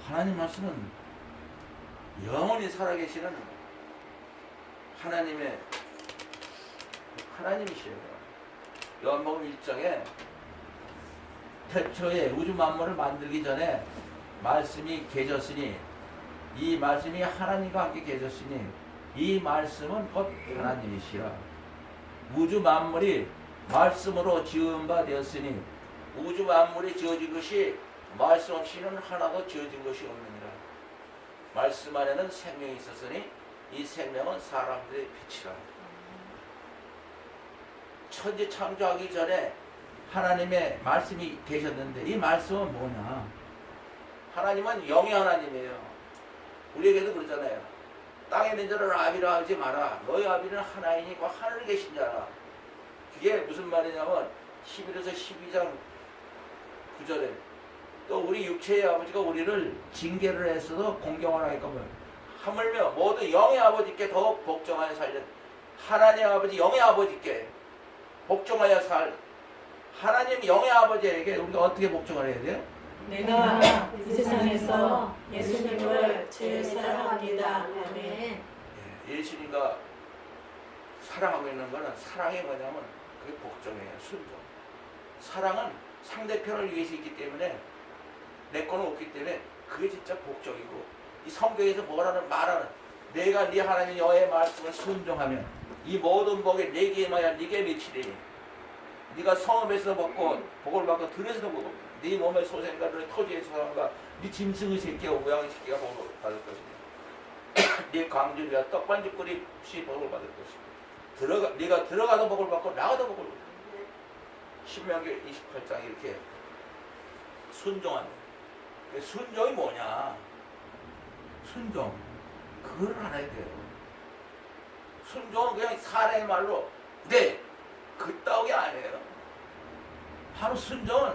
하나님 말씀은 영원히 살아계시는 하나님이시에요. 요한복음 1장에 태초에 우주 만물을 만들기 전에 말씀이 계셨으니 이 말씀이 하나님과 함께 계셨으니 이 말씀은 곧 하나님이시라. 우주 만물이 말씀으로 지은 바 되었으니 우주 만물이 지어진 것이 말씀 없이는 하나도 지어진 것이 없느니라. 말씀 안에는 생명이 있었으니 이 생명은 사람들의 빛이라. 천지 창조하기 전에 하나님의 말씀이 계셨는데 이 말씀은 뭐냐? 하나님은 영의 하나님이에요. 우리에게도 그러잖아요. 땅에 있는 자를 아비라 하지 마라. 너희 아비는 하나이니 곧 하늘에 계신 자라. 그게 무슨 말이냐면 11에서 12장 9절에 또 우리 육체의 아버지가 우리를 징계를 했어도 공경을 하니까 하물며 모두 영의 아버지께 더욱 복종하여 살려. 하나님의 아버지 영의 아버지께 복종하여 하나님 영의 아버지에게 우리가 어떻게 복종을 해야 돼요? 내가 이 세상에서 예수님을 제일 사랑합니다. 아멘. 예수님과 사랑하고 있는 것은 사랑이 뭐냐면 그게 복종이에요. 순종. 사랑은 상대편을 위해서 있기 때문에 내 거는 없기 때문에 그게 진짜 복종이고 이 성경에서 뭐라는 말하는 내가 네 하나님 여호와의 말씀을 순종하면 이 모든 복이 네게 임하여 네게 미치리니 네가 성읍에서 먹고 복을 받고 들에서도 먹고 네 몸의 소생과 네 토지의 소생과 네 짐승의 새끼와 모양의 새끼가 복을 받을 것이니 네 광주리와 떡반죽거리시 복을 받을 것이니 네가 들어가도 복을 받고 나가도 복을 받을 것이니 신명기 28장 이렇게 순종한다. 순종이 뭐냐? 순종 그걸 알아야 돼요. 순종은 그냥 사람의 말로 네 그따위 아니에요. 바로 순종은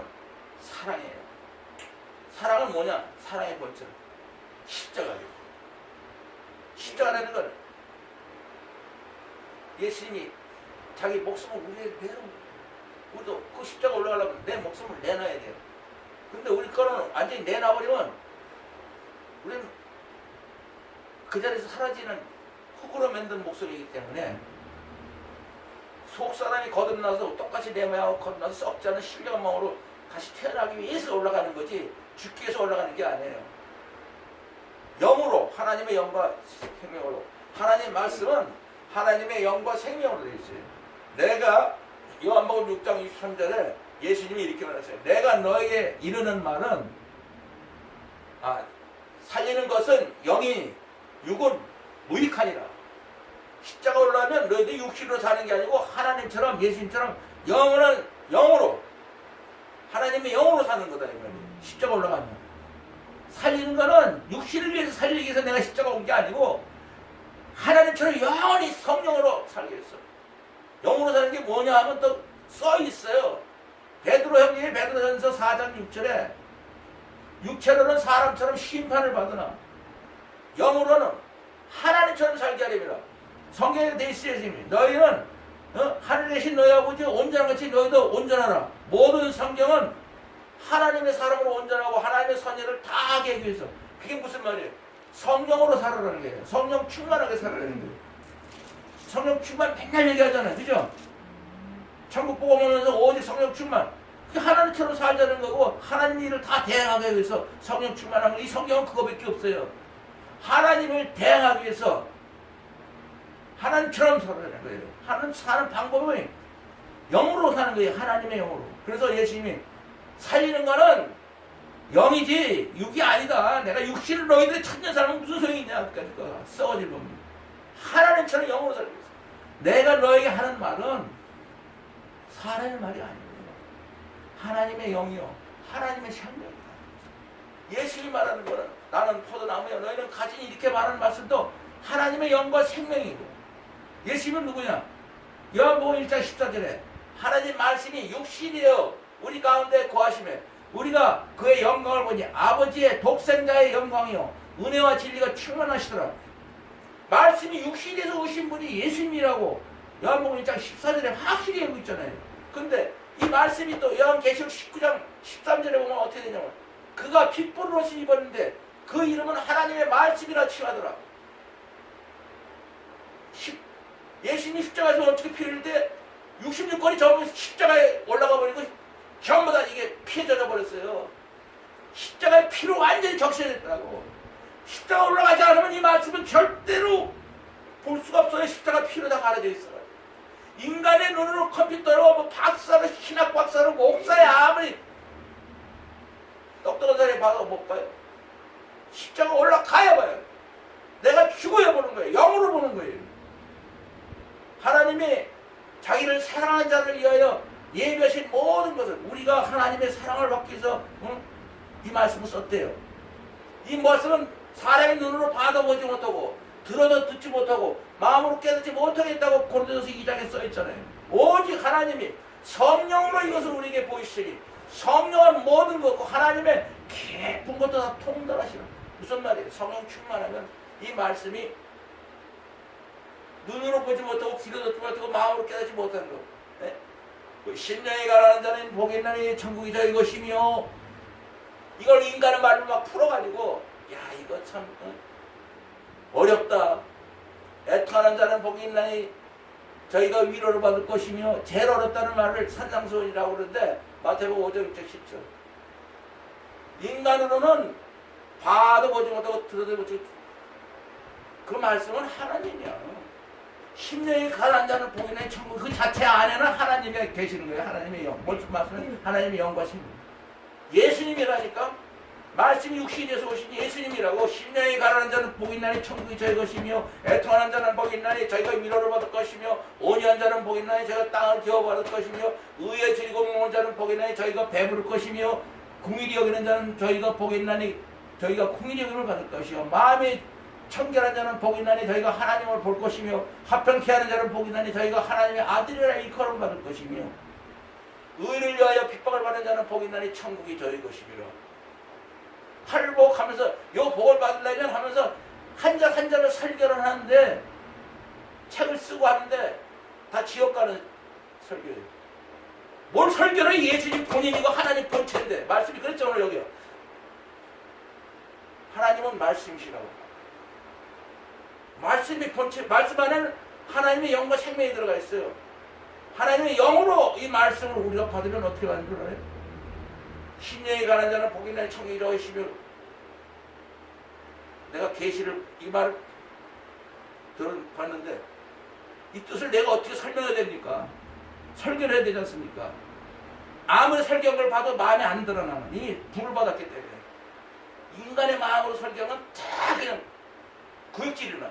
사랑이에요. 사랑은 뭐냐? 사랑의 본chất 십자가예요. 십자가라는 건 예수님이 자기 목숨을 우리에게 내는 거예요. 우리도 그 십자가 올라가려면 내 목숨을 내놔야 돼요. 근데 우리 거는 완전히 내놔버리면 우리는 그 자리에서 사라지는 흙으로 만든 목소리이기 때문에 속 사람이 거듭나서 똑같이 내 모양으로 거듭나서 썩지 않은 신령한 마음으로 다시 태어나기 위해서 올라가는 거지 죽기 위해서 올라가는 게 아니에요. 영으로 하나님의 영과 생명으로 하나님의 말씀은 하나님의 영과 생명으로 되어 있어요. 내가 요한복음 6장 23절에 예수님이 이렇게 말했어요. 내가 너에게 이르는 말은 살리는 것은 영이니 육은 무익하니라. 십자가 올라가면 너희들이 육신으로 사는 게 아니고 하나님처럼 예수님처럼 영은 영으로 하나님의 영으로 사는 거다 이 말이에요. 십자가 올라가면 살리는 거는 육신을 위해서 살리기 위해서 내가 십자가 온 게 아니고 하나님처럼 영원히 성령으로 살기 위해서. 영으로 사는 게 뭐냐 하면 또 써 있어요. 베드로 형님이 베드로전서 4장 6절에 육체로는 사람처럼 심판을 받으나 영으로는 하나님처럼 살게 하려니라. 성경에 되어 있어요. 너희는 하늘에 계신 너희 아버지 온전한 같이 너희도 온전하라. 모든 성경은 하나님의 사람으로 온전하고 하나님의 선의를 다 하게 하기 위해서. 그게 무슨 말이에요? 성령으로 살아라는 거예요. 성령 충만하게 살아라는 거예요. 성령 충만 맨날 얘기하잖아요. 그죠? 천국 보고 오면서 오직 성령 충만. 그게 하나님처럼 살자는 거고 하나님 일을 다 대행하기 위해서 성령 충만한 거. 이 성경은 그거밖에 없어요. 하나님을 대행하기 위해서 하나님처럼 살아라는 거예요. 하나님 사는 방법은 영으로 사는 거예요. 하나님의 영으로. 그래서 예수님이 살리는 거는 영이지 육이 아니다. 내가 육신을 너희들이 찾는 사람은 무슨 소용이 있냐. 그러니까 썩어질 겁니다. 하나님처럼 영으로 살고 있어. 내가 너에게 하는 말은 사람의 말이 아니에요. 하나님의 영이요. 하나님의 생명이다. 예수님이 말하는 거는 나는 포도나무여 너희는 가지니 이렇게 말하는 말씀도 하나님의 영과 생명이고 예수님은 누구냐? 요한복음 1장 14절에 하나님 말씀이 육신이요 우리 가운데 거하심에 우리가 그의 영광을 보니 아버지의 독생자의 영광이요 은혜와 진리가 충만하시더라. 말씀이 육신에서 오신 분이 예수님이라고 요한복음 1장 14절에 확실히 알고 있잖아요. 근데 이 말씀이 또 요한계시록 19장 13절에 보면 어떻게 되냐면 그가 핏불을 옷을 입었는데 그 이름은 하나님의 말씀이라 칭하더라. 예수님이 십자가에서 어떻게 피 흘릴 때 66권이 전부 십자가에 올라가 버리고 전부 다 이게 피에 젖어 버렸어요. 십자가의 피로 완전히 적셔졌더라고. 십자가 올라가지 않으면 이 말씀은 절대로 볼 수가 없어요. 십자가 피로 다 가려져 있어요. 인간의 눈으로 컴퓨터로 뭐 박사로 신학 박사로 목사에 아무리 똑똑한 사람이 봐도 못 봐요. 십자가 올라가야 봐요. 내가 죽어야 보는 거예요. 영으로 보는 거예요. 하나님이 자기를 사랑하는 자를 위하여 예비하신 모든 것을 우리가 하나님의 사랑을 받기 위해서 이 말씀을 썼대요. 이 말씀은 사람의 눈으로 봐도 보지 못하고 들어도 듣지 못하고 마음으로 깨닫지 못하겠다고 고린도서 2장에 써있잖아요. 오직 하나님이 성령으로 이것을 우리에게 보이시니 성령은 모든 것고 하나님의 깊은 것도 다 통달하시는. 무슨 말이에요? 성령 충만하면 이 말씀이 눈으로 보지 못하고 귀로 듣지 못하고 마음으로 깨닫지 못하는 거. 네? 심령에 가라는 자는 복이 있나니 천국이 저희 것이며 이걸 인간의 말로 막 풀어가지고 야 이거 참 어렵다. 애통하는 자는 복이 있나니 저희가 위로를 받을 것이며 제일 어렵다는 말을 산상수훈이라고 그러는데 마태복음 5장 6절 10절 인간으로는 봐도 보지 못하고 들어도 보지 못하고 그 말씀은 하나님이야. 심령이 가라앉는 자는 복이 있나니 천국 그 자체 안에는 하나님이 계시는 거예요. 하나님의 영. 무슨 말씀은 하나님의 영과 심령. 예수님이라니까 말씀이 육신이 돼서 오신 예수님이라고. 심령이 가라앉는 자는 복이 있나니 천국이 저희 것이며 애통하는 자는 복이 있나니 저희가 위로를 받을 것이며 온유한 자는 복이 있나니 저희가 땅을 기업받을 것이며 의에 즐거움 먹는 자는 복이 있나니 저희가 배부를 것이며 궁일이 여기는 자는 저희가 복이 있나니 저희가 궁일이 여김을 받을 것이요 마음이 청결한 자는 복이 있나니 저희가 하나님을 볼 것이며 화평케 하는 자는 복이 있나니 저희가 하나님의 아들이라 일컬음을 받을 것이며 의를 위하여 핍박을 받는 자는 복이 있나니 천국이 저희 것이니라. 팔복하면서 요 복을 받으려면 하면서 한자 한자를 설교를 하는데 책을 쓰고 하는데 다 지옥 가는 설교예요. 뭘 설교를 예수님 본인이고 하나님 본체인데 말씀이 그랬죠 오늘 여기요. 하나님은 말씀이시라고. 말씀이 본체, 말씀 안에는 하나님의 영과 생명이 들어가 있어요. 하나님의 영으로 이 말씀을 우리가 받으면 어떻게 하는 줄 알아요? 심령이 가는 자는 복이 있나니 천국이 저희 것이며 내가 계시를 이 말을 들어봤는데 이 뜻을 내가 어떻게 설명해야 됩니까? 설교를 해야 되지 않습니까? 아무리 설교한 걸 봐도 마음에 안 드러나는 이 불을 받았기 때문에 인간의 마음으로 설교하면 다 그냥 구역질이 나.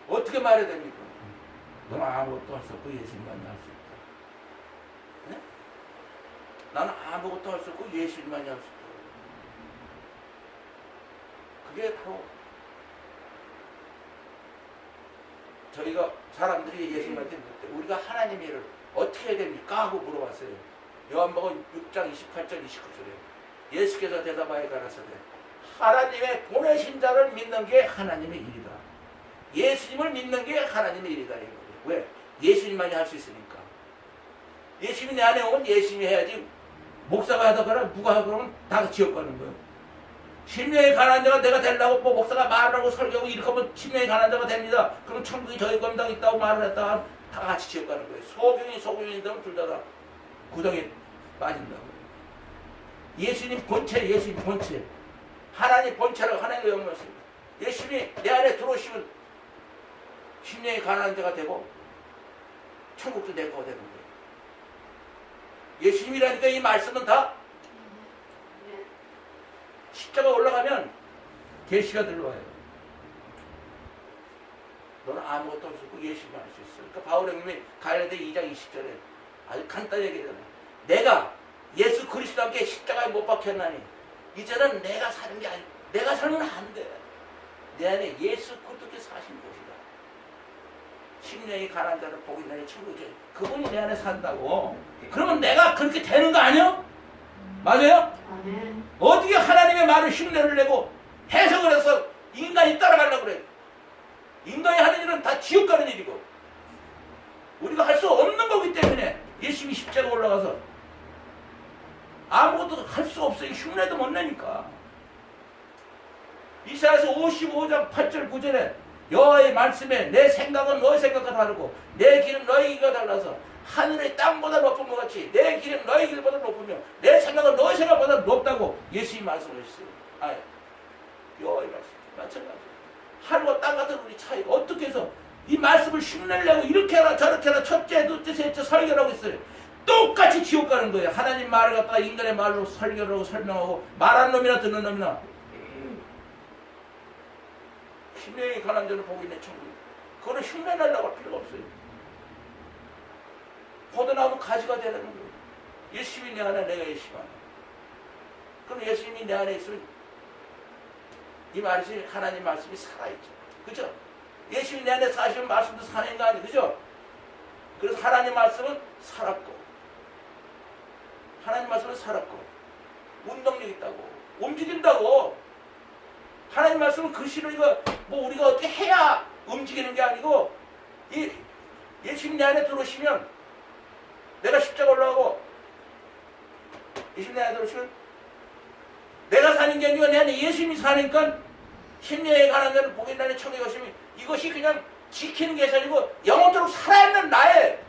어떻게 말해야 됩니까? 너는 아무것도 할 수 없고 예수님만이 할 수 있다. 네? 나는 아무것도 할 수 없고 예수님만이 할 수 있다. 그게 바로 저희가 사람들이 예수님한테 묻을 때 우리가 하나님의 일을 어떻게 해야 됩니까? 하고 물어봤어요. 요한복음 6장 28절 29절에 예수께서 대답하여 가라사대 하나님의 보내신 자를 믿는 게 하나님의 일이다. 예수님을 믿는 게 하나님의 일이다. 왜? 예수님만이 할 수 있으니까. 예수님이 내 안에 오면 예수님이 해야지 목사가 하다가 누가 하다 그러면 다 지옥 가는 거예요. 심령이 가난한 자가 내가 되려고 뭐 목사가 말을 하고 설교하고 이렇게 하면 심령이 가난한 자가 됩니다. 그럼 천국이 저희 겁당 있다고 말을 했다가 다 같이 지옥 가는 거예요. 소경이 되면 둘 다 구덩이에 빠진다고. 예수님 본체, 예수님 본체. 하나님 본체라고 하나님의 영광이었습니다. 예수님이 내 안에 들어오시면 심령이 가난한 자가 되고 천국도 내 거가 되는 거예요. 예수님이라니까 이 말씀은 다 십자가 올라가면 계시가 들어와요. 너는 아무것도 할 수 없고 예수님만 할 수 있어. 그러니까 바울 형님이 갈라디아 2장 20절에 아주 간단히 얘기하잖아요. 내가 예수 그리스도와 함께 십자가에 못 박혔나니 이제는 내가 사는 게 아니고 내가 살면 안 돼. 내 안에 예수 그리스도께서 사신 곳이다. 심령이 가난한 자는 복이 있나니 천국이 그분이 내 안에 산다고. 그러면 내가 그렇게 되는 거 아니야? 맞아요? 아멘. 어떻게 하나님의 말을 흉내를 내고 해석을 해서 인간이 따라가려고 그래. 인간이 하는 일은 다 지옥 가는 일이고 우리가 할 수 없는 거기 때문에 예수님이 십자가 올라가서 아무것도 할 수 없어요. 흉내도 못 내니까. 이사야서 55장 8절 9절에 여호와의 말씀에 내 생각은 너의 생각과 다르고 내 길은 너의 길과 달라서 하늘의 땅보다 높은 것 같이 내 길은 너의 길보다 높으며 내 생각은 너의 생각보다 높다고 예수님이 말씀하셨어요. 여호와의 말씀 마찬가지. 하늘과 땅 같은 우리 차이가 어떻게 해서 이 말씀을 흉내내려고 이렇게 하나 저렇게 하나 첫째 둘째 셋째 설교를 하고 있어요. 똑같이 지옥 가는 거예요. 하나님 말을 갖다가 인간의 말로 설교를 하고 설명하고 말하는 놈이나 듣는 놈이나 심령이 가난 자를 보고 있는 천국. 그거는 흉내내려고 할 필요가 없어요. 포도나무 가지가 되는 거예요. 예수님이 내 안에 내가 예수님 안에. 그럼 예수님이 내 안에 있으면 이 말씀이 하나님 말씀이 살아있죠. 그죠? 예수님이 내 안에 사시면 말씀도 사는 거 아니에요. 그죠? 그래서 하나님 말씀은 살았고 하나님 말씀은 살았고 운동력 있다고 움직인다고. 하나님 말씀은 글씨로 이거 뭐 우리가 어떻게 해야 움직이는 게 아니고 이 예수님 내 안에 들어오시면 내가 십자가 올라가고 예수님 내 안에 들어오시면 내가 사는 게 아니고 내 안에 예수님이 사니까 심령에 관한 자를 보게 나는 청에 가시면 이것이 그냥 지키는 게 아니고 영원토록 살아있는 나의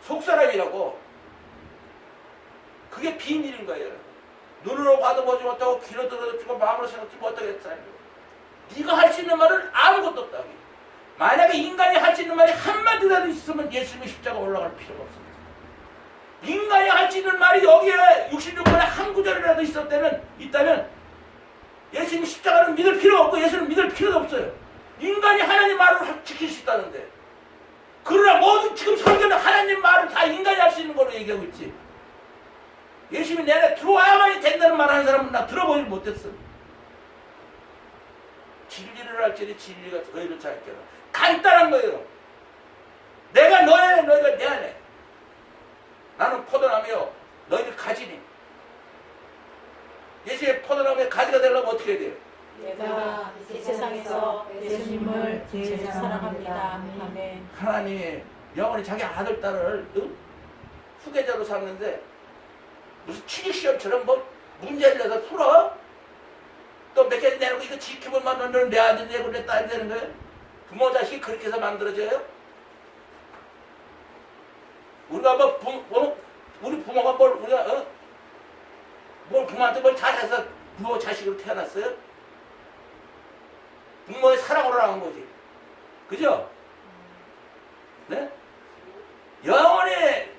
속사람이라고. 그게 비밀인 거예요. 눈으로 봐도 보지 못하고 귀로 들어도 듣고 마음으로 생각지 못하겠다는 거예요. 네가 할 수 있는 말은 아무것도 없다. 만약에 인간이 할 수 있는 말이 한마디라도 있으면 예수님의 십자가 올라갈 필요가 없습니다. 인간이 할 수 있는 말이 여기에 66번에 한 구절이라도 있다면 예수님 십자가는 믿을 필요가 없고 예수는 믿을 필요도 없어요. 인간이 하나님 말을 지킬 수 있다는데. 그러나 모든 지금 설교는 하나님 말을 다 인간이 할 수 있는 걸로 얘기하고 있지. 예수님이 내 안에 들어와야만이 된다는 말 하는 사람은 나 들어보질 못했어. 진리를 알지니 진리가 너희를 찾겠라. 간단한 거예요. 내가 너의 너희가 내 안에. 나는 포도나무요 너희들 가지니. 예수의 포도나무에 가지가 되려면 어떻게 해야 돼요? 내가 이 세상에서 예수님을 제일 사랑합니다. 아멘. 하나님이 영원히 자기 아들 딸을 후계자로 삼는데 무슨 취직시험처럼 뭐 문제를 내서 풀어? 또 몇 개 내놓고 이거 지키고만 너는 내 아들 되고 내 딸이 되는 거예요? 부모 자식이 그렇게 해서 만들어져요? 우리가 우리 부모가 뭘 부모한테 뭘 잘해서 부모 자식으로 태어났어요? 부모의 사랑으로 나온 거지. 그죠? 네? 영원히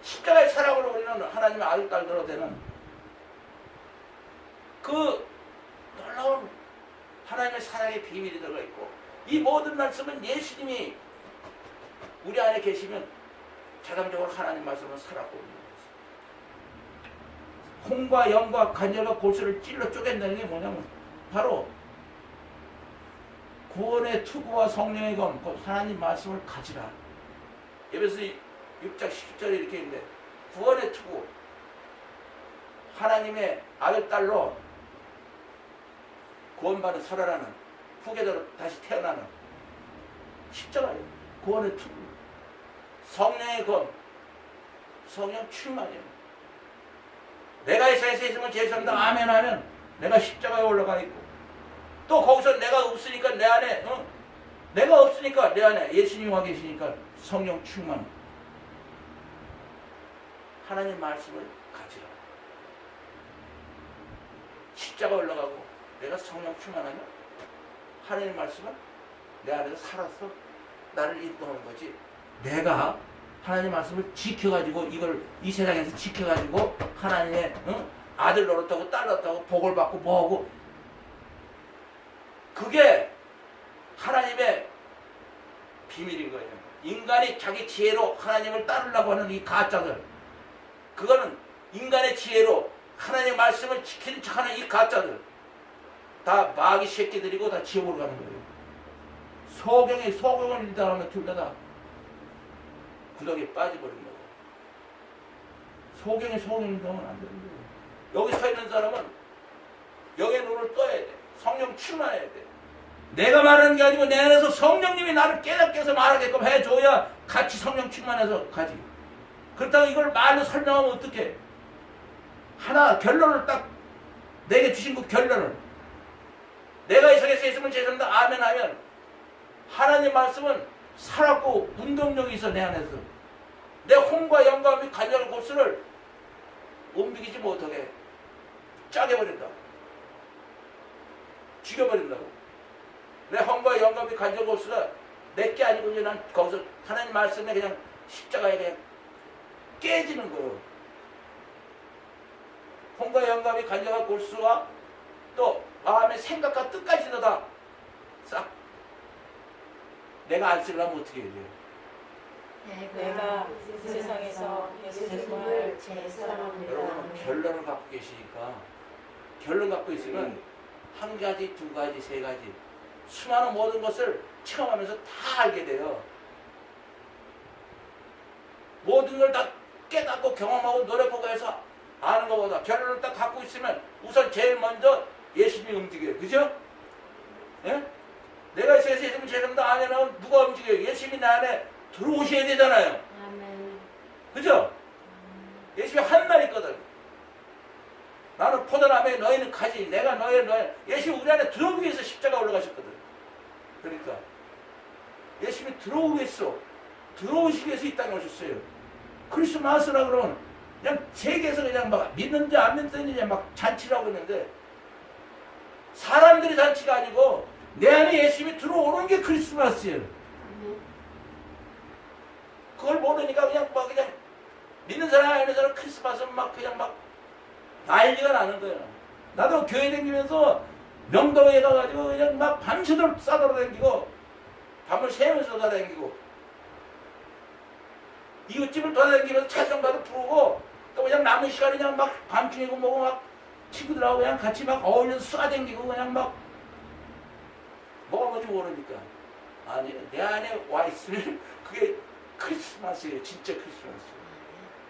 십자가의 사랑으로 우리는 하나님의 아들, 딸들로 되는 그 놀라운 하나님의 사랑의 비밀이 들어가 있고 이 모든 말씀은 예수님이 우리 안에 계시면 자동적으로 하나님 말씀은 살아고 있는 거죠. 홍과 영과 간절과 골수를 찔러 쪼갠다는 게 뭐냐면 바로 구원의 투구와 성령의 검, 하나님 말씀을 가지라. 에베소 6장 10절에 이렇게 있는데 구원의 투구, 하나님의 아들, 딸로 구원받은 살아나는 후계자로 다시 태어나는 십자가예요. 구원의 투구. 성령의 검, 성령 충만이에요. 내가 이 세상에 있으면 제일 산다 아멘 하면 내가 십자가에 올라가 있고 또 거기서 내가 없으니까 내 안에 내가 없으니까 내 안에 예수님 와 계시니까 성령 충만. 하나님 말씀을 가지라. 십자가 올라가고 내가 성령 충만하면 하나님 말씀은 내 안에서 살아서 나를 인도하는 거지. 내가 하나님 말씀을 지켜가지고 이걸 이 세상에서 지켜가지고 하나님의 아들 노릇하고 딸 노릇하고 복을 받고 뭐하고 그게 하나님의 비밀인 거예요. 인간이 자기 지혜로 하나님을 따르려고 하는 이 가짜들, 그거는 인간의 지혜로 하나님의 말씀을 지키는 척하는 이 가짜들 다 마귀 새끼들이고 다 지옥으로 가는 거예요. 소경을 믿다하면 둘 다 구덩이에 빠져버린 거예요. 소경을 믿으면 안 되는 거예요. 여기 서 있는 사람은 영의 눈을 떠야 돼. 성령 충만해야 돼. 내가 말하는 게 아니고 내 안에서 성령님이 나를 깨닫게 해서 말하게끔 해줘야 같이 성령 충만해서 가지. 그렇다고 이걸 말로 설명하면 어떡해. 하나 결론을 딱 내게 주신 그 결론을 내가 이 세상에서 예수님을 제사한다 아멘 하면 하나님 말씀은 살았고 운동력이 있어 내 안에서. 내 혼과 영감이 간절한 곳을 움직이지 못하게 짜게버린다. 죽여버린다고. 내 혼과 영감이 간절한 곳을 내게 아니고 이제 난 거기서 하나님 말씀에 그냥 십자가에 그냥 깨지는 거예요. 혼과 영감이 간절한 골수와 또 마음의 생각과 뜻까지도 다 싹 내가 안 쓰려면 어떻게 해야 돼요? 내가 이 세상에서 예수님을 제일 사랑합니다. 여러분 결론을 갖고 계시니까 결론 갖고 있으면 한 가지, 두 가지, 세 가지 수많은 모든 것을 체험하면서 다 알게 돼요. 모든 걸 다 깨닫고 경험하고 노력하고 해서 아는 것보다 결론을 딱 갖고 있으면 우선 제일 먼저 예수님이 움직여요. 그죠? 예? 내가 이 세상에 예수님을 제사한다 안 해놓으면 누가 움직여요? 예수님이 내 안에 들어오셔야 되잖아요. 아멘. 그죠? 예수님이 한 말 있거든. 나는 포도나무에 너희는 가지. 내가 너희 예수님이 우리 안에 들어오기 위해서 십자가 올라가셨거든. 그러니까 예수님이 들어오기 위해서 들어오시기 위해서 이 땅에 오셨어요. 크리스마스라 그러면 그냥 세계에서 그냥 막 믿는지 안 믿는지 막 잔치라고 했는데 사람들의 잔치가 아니고 내 안에 예수님이 들어오는 게 크리스마스예요. 그걸 모르니까 그냥 막 그냥 믿는 사람 안 믿는 사람 크리스마스는 막 그냥 막 난리가 나는 거예요. 나도 교회 다니면서 명동에 가가지고 그냥 막 밤새도록 싸돌아다니고 밤을 새면서 돌아다니고 이웃집을 돌아다니면서 찬송가도 부르고 또 그냥 남은 시간에 그냥 막 밤중이고 뭐고 막 친구들하고 그냥 같이 막 어울려서 쏴다니고 그냥 막 뭐가 뭔지 모르니까 아니 내 안에 와 있으면 그게 크리스마스예요. 진짜 크리스마스.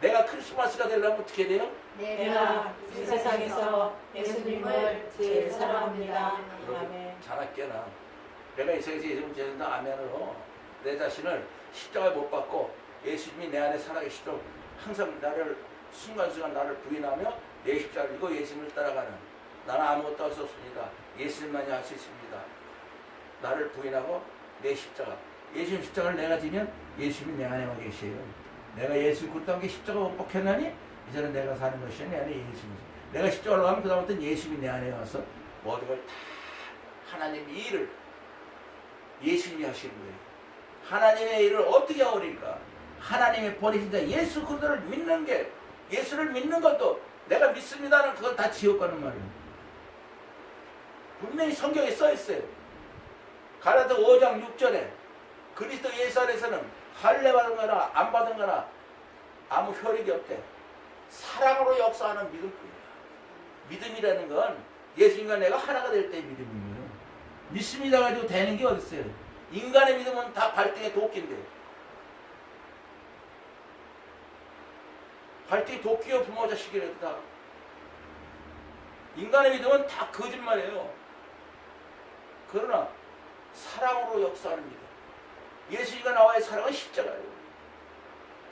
내가 크리스마스가 되려면 어떻게 돼요? 내가 이 세상에서 예수님을 제일 사랑합니다. 아멘. 자나깨나 내가 이 세상에서 예수님을 제사한다 아멘으로 내 자신을 십자가에 못 박고 예수님이 내 안에 살아계시도록 항상 나를 순간순간 나를 부인하며 내 십자가를 지고 예수님을 따라가는 나는 아무것도 할 수 없습니다. 예수님만이 할 수 있습니다. 나를 부인하고 내 십자가 예수님 십자가를 내가 지면 예수님이 내 안에 와 계세요. 내가 예수 그리스도 함께 십자가 못 박혔나니 이제는 내가 사는 것이 내 안에 예수입니다. 내가 십자가로 가면 그 다음부터는 예수님이 내 안에 와서 모든 걸 다 하나님 이 일을 예수님이 하시는 거예요. 하나님의 일을 어떻게 하오리까? 하나님의 보내신 자 예수 그리스도를 믿는 게 예수를 믿는 것도 내가 믿습니다는 그건 다 지옥 가는 말이에요. 분명히 성경에 써 있어요. 갈라디아 5장 6절에 그리스도 예수 안에서는 할례 받은 거나 안 받은 거나 아무 효력이 없대. 사랑으로 역사하는 믿음뿐이야. 믿음이라는 건 예수님과 내가 하나가 될 때의 믿음이에요. 믿습니다 가지고 되는 게 어디 있어요? 인간의 믿음은 다 발등에 도끼인데 발등에 도끼요 부모 자식이라도 다 인간의 믿음은 다 거짓말이에요. 그러나 사랑으로 역사하는 믿음. 예수님과 나와의 사랑은 십자가예요.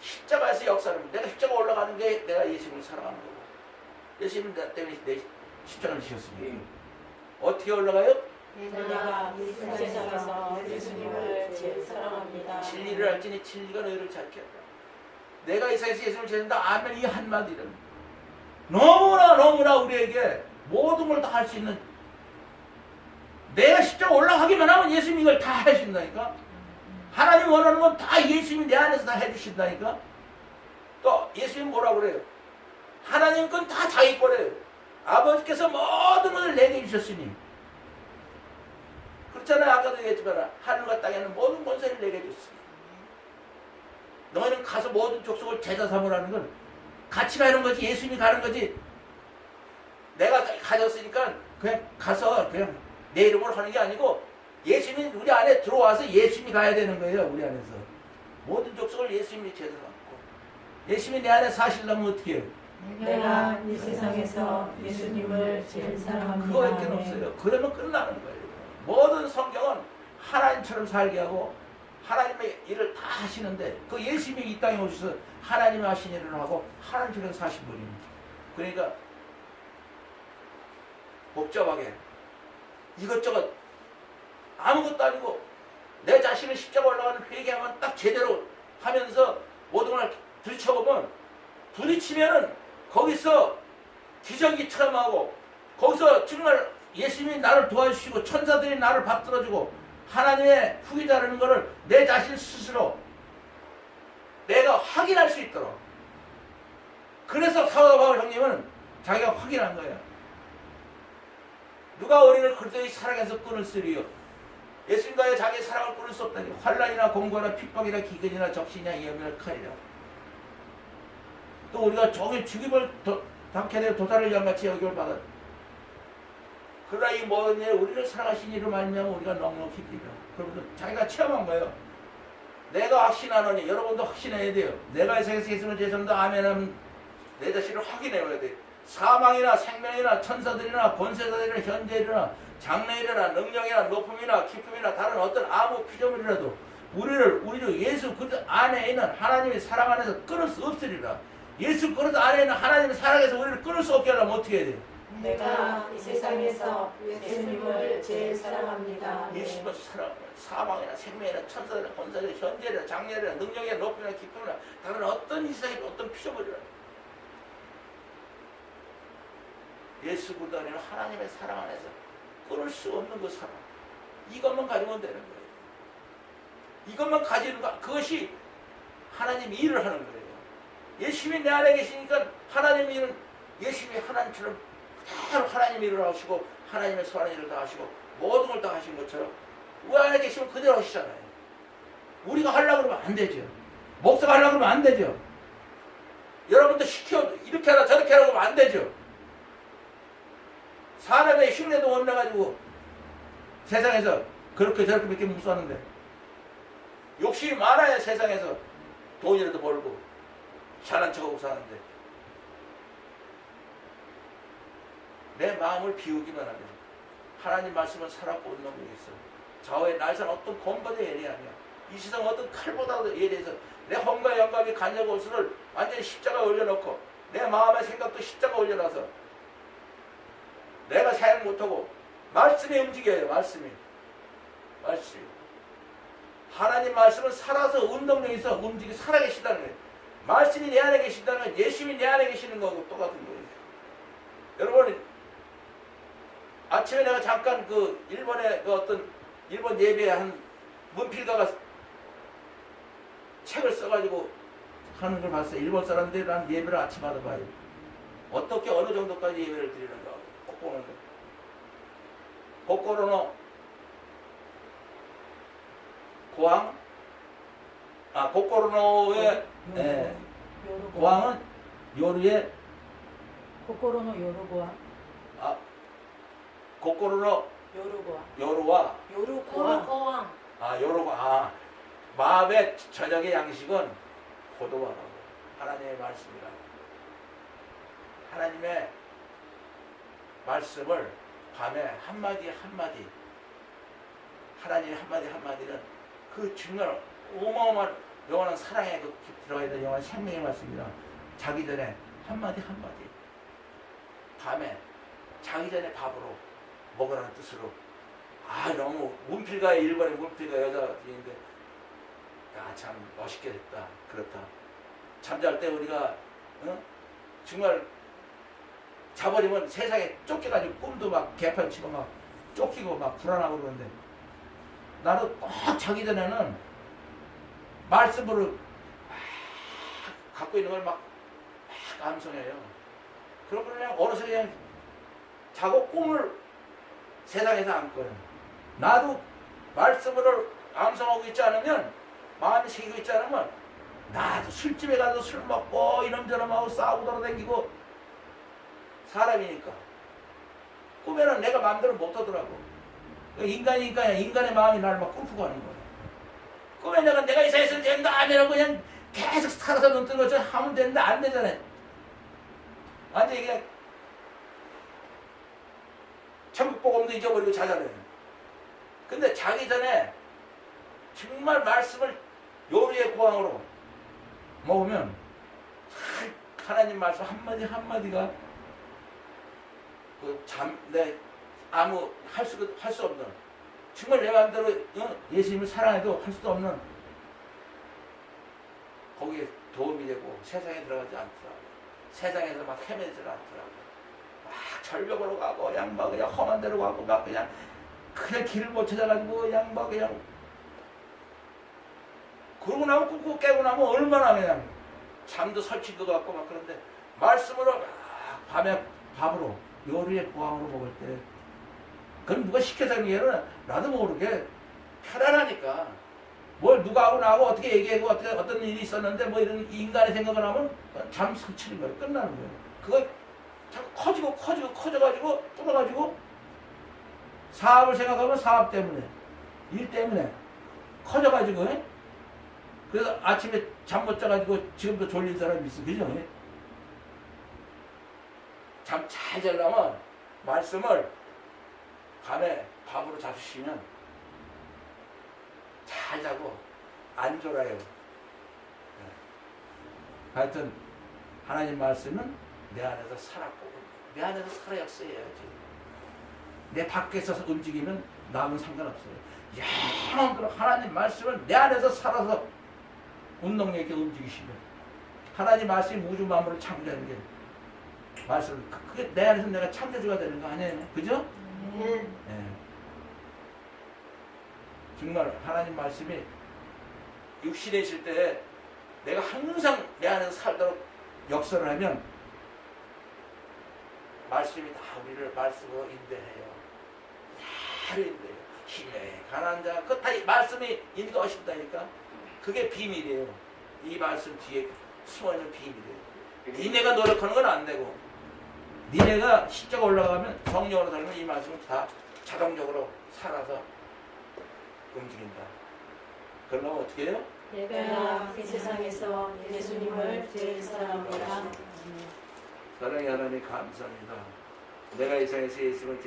십자가에서 역사하는 믿음. 내가 십자가 올라가는 게 내가 예수님을 사랑하는 거고 예수님은 나 때문에 내 십자가를 지셨습니다. 어떻게 올라가요? 내가 이 세상에서 예수님을 제일 사랑합니다. 진리를 알지니 진리가 너희를 찾게 한다. 내가 이 세상에서 예수님을 찾는다. 아멘. 이 한마디는 너무나 우리에게 모든 걸 다 할 수 있는 내가 십자가 올라가기만 하면 예수님이 이걸 다 해주신다니까. 하나님 원하는 건 다 예수님이 내 안에서 다 해주신다니까. 또 예수님 뭐라 그래요? 하나님 건 다 자기 거래요. 아버지께서 모든 것을 내게 주셨으니 그렇잖아요. 아까도 얘기했지만 하늘과 땅에는 모든 권세를 내게 줬으니 너희는 가서 모든 족속을 제자 삼으라는 건 같이 가는 거지. 예수님이 가는 거지. 내가 가졌으니까 그냥 가서 그냥 내 이름으로 하는 게 아니고 예수님이 우리 안에 들어와서 예수님이 가야 되는 거예요. 우리 안에서 모든 족속을 예수님이 제자 삼고 예수님이 내 안에 사시려면 어떻게 해요? 내가 이 세상에서 예수님을 제일 사랑합니다. 그거밖에 없어요. 그러면 끝나는 거예요. 모든 성경은 하나님처럼 살게 하고 하나님의 일을 다 하시는데 그 예수님이 이 땅에 오셔서 하나님이 하신 일을 하고 하나님처럼 사신 분입니다. 그러니까 복잡하게 이것저것 아무것도 아니고 내 자신을 십자가 올라가는 회개하면 딱 제대로 하면서 모든 걸 들이쳐보면 부딪히면은 거기서 기적이 체험하고 거기서 정말 예수님이 나를 도와주시고 천사들이 나를 받들어주고 하나님의 후기자라는 것을 내 자신 스스로 내가 확인할 수 있도록. 그래서 사도 바울 형님은 자기가 확인한 거예요. 누가 우리를 그리스도의 사랑에서 끊을 쓰리요? 예수님과의 자기의 사랑을 끊을 수 없다니. 환난이나 공고나 핍박이나 기근이나 적신이나 위험이나 칼이라. 또 우리가 종일 죽임을 당케 되어 도살을 양같이 여김을 받아. 그러나 이 모든 일 우리를 사랑하신 이로 말미암아 우리가 넉넉히 비리라. 그러면서 자기가 체험한 거예요. 내가 확신하노니 여러분도 확신해야 돼요. 내가 이 세상에서 예수님을 죄송합니다. 아멘하면 내 자신을 확인해야 돼. 사망이나 생명이나 천사들이나 권세자들이나 현재일이나 장래일이나 능력이나 높음이나 깊음이나 다른 어떤 아무 피조물이라도 우리 주 예수 그리스도 안에 있는 하나님의 사랑 안에서 끊을 수 없으리라. 예수 그리스도 안에 있는 하나님의 사랑에서 우리를 끊을 수 없게 하려면 어떻게 해야 돼요? 내가 이 세상에서 예수님을 제일 사랑합니다. 예수님을 사랑합니다. 사망이나 생명이나 천사들이나 권세자들이나 현재일이나 장래일이나 능력이나 높음이나 깊음이나 다른 어떤 이 세상의 어떤 피조물이라 예수 그리스도 안에는 하나님의 사랑 안에서 끊을 수 없는 그 사랑. 이것만 가지면 되는 거예요. 이것만 가지는 거, 그것이 하나님 일을 하는 거예요. 예수님이 내 안에 계시니까 하나님 일은 예수님이 하나님처럼 그대로 하나님 일을 하시고 하나님의 선한 일을 다 하시고 모든 걸 다 하신 것처럼 우리 안에 계시면 그대로 하시잖아요. 우리가 하려고 그러면 안 되죠. 목사가 하려고 그러면 안 되죠. 여러분도 시켜 이렇게 하라 저렇게 하라고 하면 안 되죠. 사람의 흉내도 못 내가지고 세상에서 그렇게 저렇게 몇 개 묵수하는데 욕심이 많아야 세상에서 돈이라도 벌고 잘난 척하고 사는데 내 마음을 비우기만 하면 하나님 말씀은 살았고 온nom이 있어. 좌우의 날선 어떤 검보다 예리하냐. 이 세상 어떤 칼보다도 예리해서 내 혼과 영감이 간여고 옷을 완전히 십자가 올려놓고 내 마음의 생각도 십자가 올려놔서 내가 사용 못하고 말씀이 움직여요. 말씀이 하나님 말씀은 살아서 운동력이 있어 움직이 살아계시다는 거예요. 말씀이 내 안에 계신다는 건 예수님이 내 안에 계시는 거하고 똑같은 거예요. 여러분 아침에 내가 잠깐 그 일본의 그 어떤 일본 예배에 한 문필가가 책을 써가지고 하는 걸 봤어요. 일본 사람들이 난 예배를 아침마다 봐요. 어떻게 어느 정도까지 예배를 드리는가 꼭 보는 거예요. 고코로노 고항 고코로노의 고항은 요루의 고코로노 요루고와 고코로노 요루고와 요루와 요루고와 마음의 저녁의 양식은 고도하라고 하나님의 말씀이라고. 하나님의 말씀을 밤에 한마디 한마디 하나님의 한마디 한마디는 그 정말 어마어마한 영원한 사랑에 그 들어가 있는 영원한 생명의 말씀이라. 자기 전에 한마디 한마디 밤에 자기 전에 밥으로 먹으라는 뜻으로. 너무 문필가의 일본의 문필가 여자인데 참 멋있게 됐다. 그렇다. 잠잘 때 우리가 정말 자버리면 세상에 쫓겨가지고 꿈도 막 개판치고 막 쫓기고 막 불안하고 그러는데 나도 꼭 자기 전에는 말씀으로 갖고 있는 걸 막 암송해요. 그러면 그냥 어느새 그냥 자고 꿈을 세상에서 안 꿔요. 나도 말씀으로 암송하고 있지 않으면 마음이 새기고 있지 않으면 나도 술집에 가서 술 먹고 이놈저놈하고 싸우고 돌아다니고 사람이니까 꿈에는 내가 마음대로 못하더라고. 인간이니까 인간의 마음이 나를 막 꿈꾸고 하는 거야. 꿈에 내가 이 세상에서 된다 하면 그냥 계속 살아서 눈 뜨는 것처럼 하면 되는데 안 되잖아요. 완전히 그냥 천국복음도 잊어버리고 자잖아요. 근데 자기 전에 정말 말씀을 요리의 고항으로 먹으면 하나님 말씀 한마디 한마디가 내 아무 할 수 없는 정말 내 마음대로 예수님을 사랑해도 할 수도 없는 거기에 도움이 되고 세상에 들어가지 않더라고요. 세상에서 막 헤매지 않더라고요. 막 절벽으로 가고 그냥 막 그냥 험한 데로 가고 막 그냥 길을 못 찾아가지고 그냥 막 그냥 그러고 나면 꿈꾸고 깨고 나면 얼마나 그냥 잠도 설친 것 같고 막 그런데 말씀으로 막 밤에 밥으로 요리에 보항으로 먹을 때 그건 누가 시켜서 하는 게 아니라 나도 모르게 편안하니까 뭘 누가 하고 나하고 어떻게 얘기하고 어떻게 어떤 일이 있었는데 뭐 이런 인간의 생각을 하면 잠 설치는 거예요. 끝나는 거예요. 그거 자꾸 커져가지고 뚫어가지고 사업을 생각하면 사업 때문에 일 때문에 커져가지고 그래서 아침에 잠 못 자가지고 지금도 졸린 사람이 있어. 그죠? 잠 잘 자려면 말씀을 밤에 밥으로 잡수시면 잘 자고 안 졸아요. 하여튼 하나님 말씀은 내 안에서 살았고 내 안에서 살아야지. 내 밖에서 움직이면 남은 상관없어요. 영원토록 하나님 말씀은 내 안에서 살아서 운동력 있게 움직이시면 하나님 말씀이 우주 만물을 창조하는 게 말씀 그게 내 안에서 내가 창조주가 되는 거 아니에요? 그죠? 네. 정말 하나님 말씀이 육신에 있을 때 내가 항상 내 안에서 살도록 역사를 하면 말씀이 다 우리를 말씀으로 인도해요. 다 인도해요. 힘에 가난한 자 그거 다 말씀이 인도하신다니까. 그게 비밀이에요. 이 말씀 뒤에 숨어있는 비밀이에요. 니네가 노력하는 건 안 되고 니네가 십자가 올라가면 성령으로 살면 이 말씀은 다 자동적으로 살아서 움직인다. 그러면 어떻게 해요? 내가 이 세상에서 예수님을 제일 사랑합니다. 사랑의 하나님 감사합니다. 내가 이 세상에서 예수님을 제일